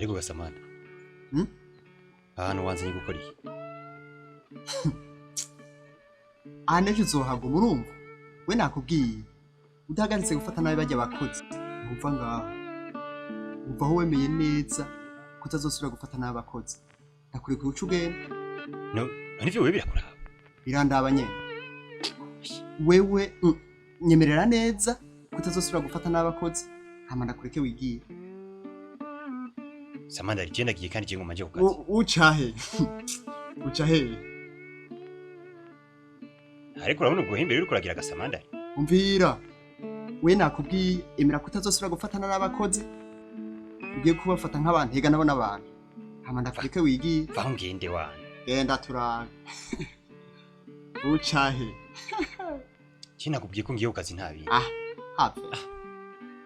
ariko gasamana Hmm? ahantu wanzanye gukora iki Anejo uzohaga murumva we nakubwiye udahagaritse gufata nabi bajya bakoze umva ngaho umva aho wemeye neza kutazosubira gufata nabi abakoze nakuri ku ucugenda no nivyo wewe birakuraba birandaba nyene wewe nyemerera neza kutazosubira gufata nabi abakoze hama ndakureke wigiye Samanda rigenda giye kandi ngoma nje kukazi ucahe ariko urabona ubwo himbere uri kuragira gasamanda umvira we nakubwiye emera kutazosubira gufatana n'abakozi ugiye kubafata nk'abantu hega nabo n'abantu hama ndakureke wigiye vaho ngende wana genda turabe ucahe kinakubwiye ko ngiye kukazi ntabi hape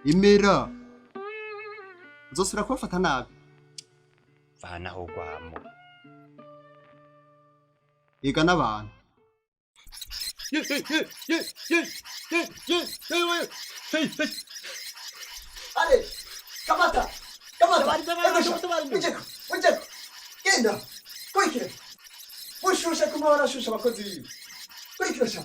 imera uzosubira kubafata nabi vanaho gwamo hega n'abantu Ale, kamata. Ujeko. Genda. Kurikira. Ushusha kuma barashusha abakozi. Kurikira sha.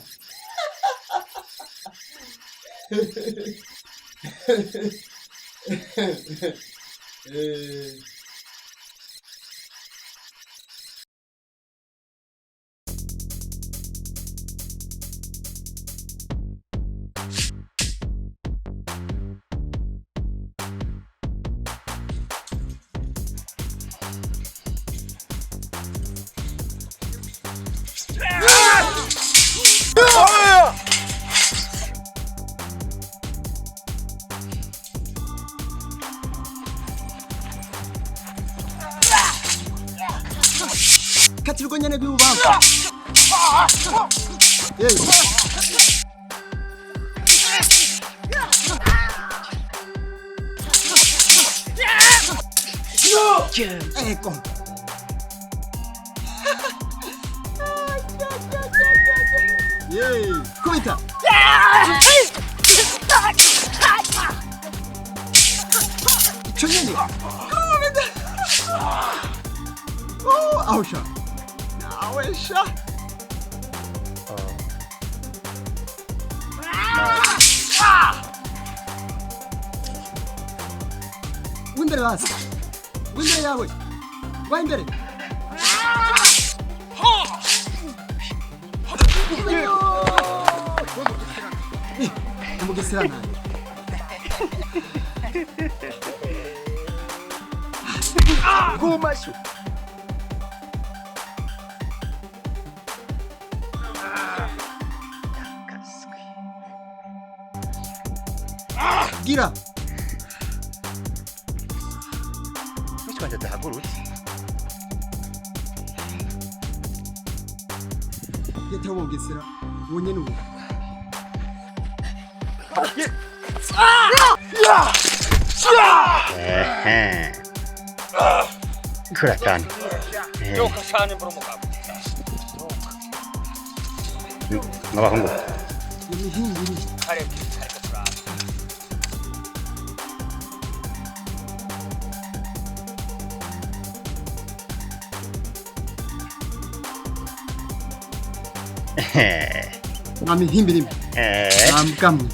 Katirgo nyene biubamba. Ecco. Coita. Cionieni. Ausha. Ausha. Windere vas. Windere yawe. Windere. Mugesera nawe. Kumashu. Gira. Which one did the hagurut? Yeta wogesera. Wonye nubu. Kuratan. Ngabahungu. Yimihingiri. Namihimbiri. Namkamu.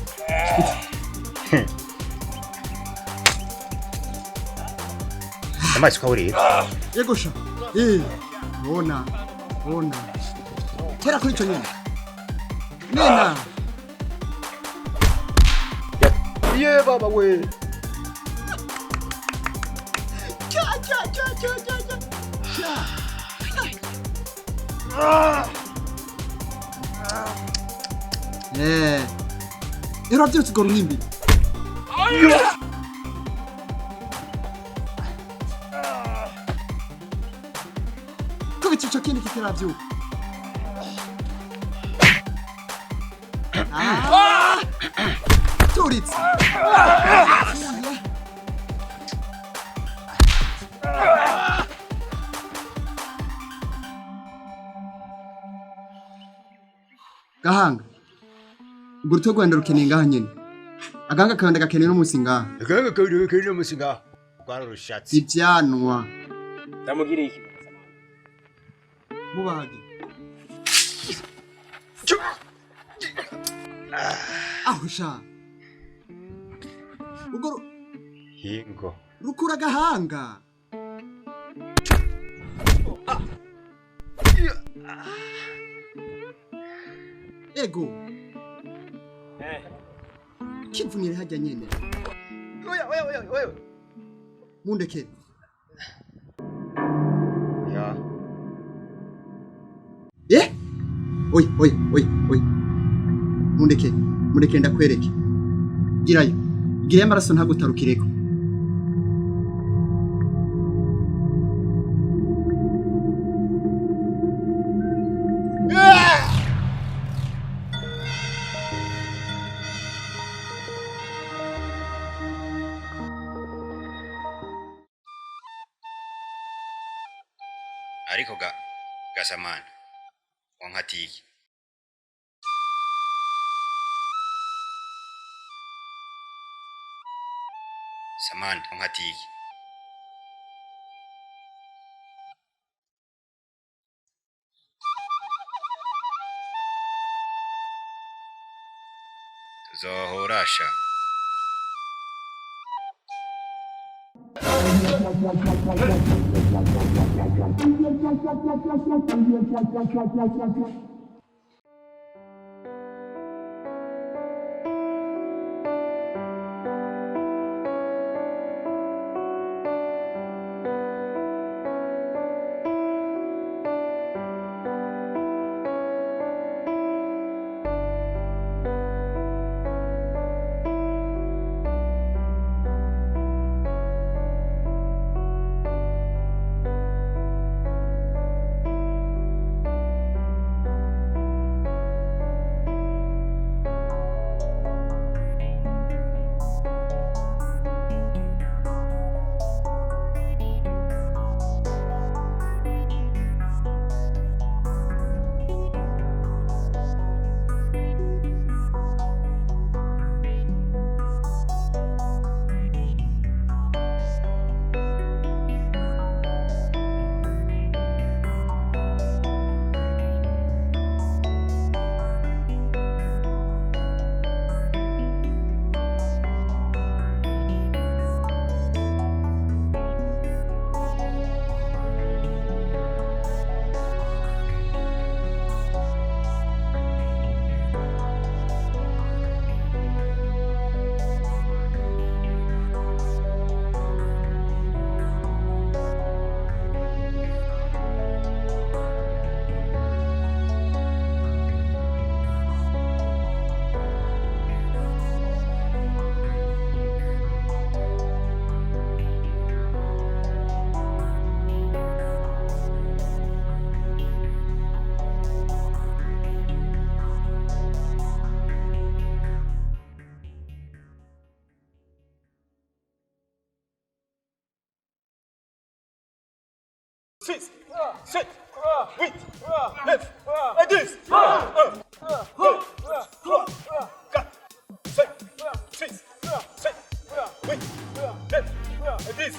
Amazi kwawuri. Yegosha. Ona. Tera kuri cyo nyene. Nena. Ye baba we. Cha. Erabyutse go ruhimbi. Kubita cyo kindi kitarabyuka. Turitse. Gahanga. Ngurutse Rwanda rukeneye ngaha nyene. Aganga kanda gakeneye no musinga. Aganga kanda no musinga. rwari urushatsi. Ibyanwa. Ndamugiriye iki? Mubage. Aho sha. Ugoro Hingo. rukura Gahanga. Ego. Kivunire hajya nyene. Oya. Mundeke. Ya. Oy. Mundeke ndakwereke. Girayo. Gira amaraso ntagutarukireko. Ariko gasamana. Wankatiki. Samana wankatiki. Tuzohorasha. Six, 7, 8, 9, 10, 4, 4, 5, 6, 7, 8, 9, 10.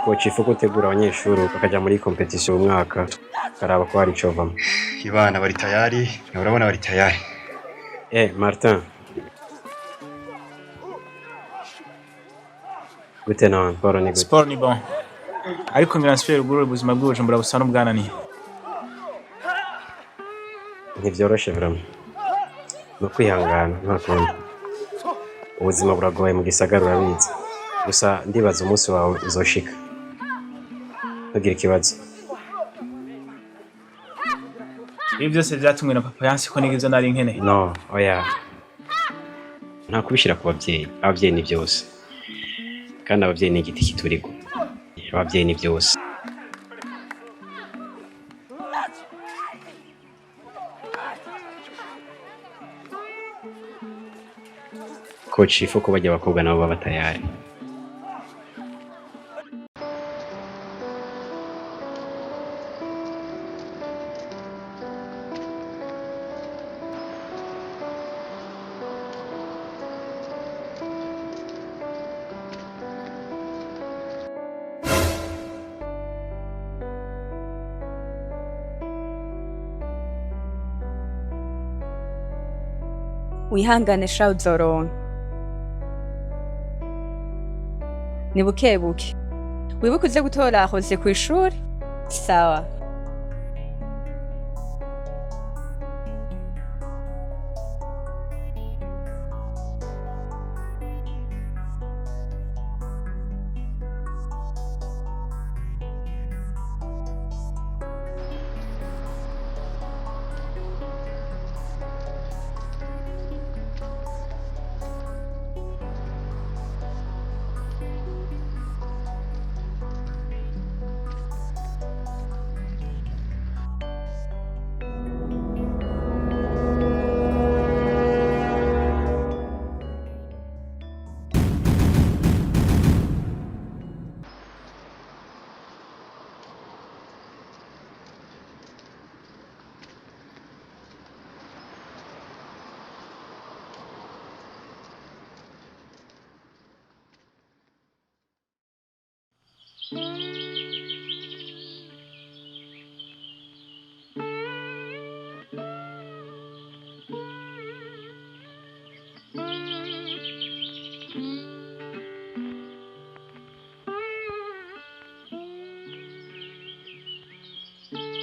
Coach ifu gutegura abanyeshuri bakaja muri competition umwaka karaba ko hari covamo. Ibana bari tayari, na urabona bari tayari. Martin. Gute na Paul ni gute? Sport ni bon. Ariko ngiransphere ubwo ubuzima bw'ubujumbura busa n'ubwananiye. Ntivyoroshe vraiment. No kwihangana nta kundi. Ubuzima buragoye mu gisagara urabizi. Gusa ndibaza umunsi wawe uzoshika. Ntugire ikibazo. Ibi byose byatumwe na papa yansi ko nigeze nari nkeneye. No, oya. Nta kubishira ku babyeyi. Ababyeyi ni byose. Kandi ababyeyi ni igiti kituriko. Ababyeyi ni byose. Coach ifu ko bajya abakobwa nabo baba tayari. Wihangane sha uzoronka. Ni bukebuke. Wibuke uze gutora Jose ku ishuri? Sawa.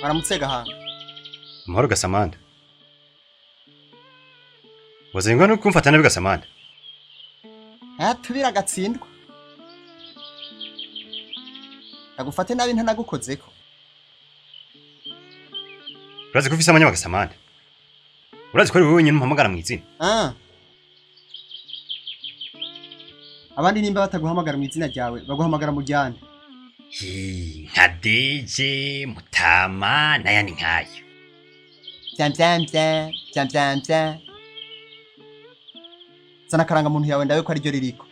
Aramutse Gahanga. Amahoro Gasamanda. Wazengwa no kumfata nabi Gasamanda. Tubira gatsindwa. Agufate nabi ntanagukozeko. Urazi ko ufise amanyama Gasamanda. Urazi ko ari wowe nyine umpamagara mu izina. Abandi nimba bataguhamagara mu izina ryawe baguhamagara mu ryane. Nka Deje, Mutama, n'ayandi nkayo. Byam. Sana karanga muntu yawe ndawe ko ari ryo ririko.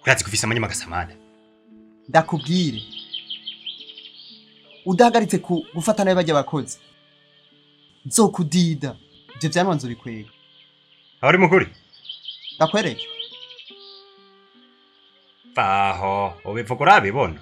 Urazi ko ufise amanyama Gasamanda. Ndakubwire. Udahagaritse gufata nabi bajya bakoze. Nzokudida. Ibyo byanwanze bikwega. Abari mukuri? Ndakwereke. Faho, ubivuga urabibona.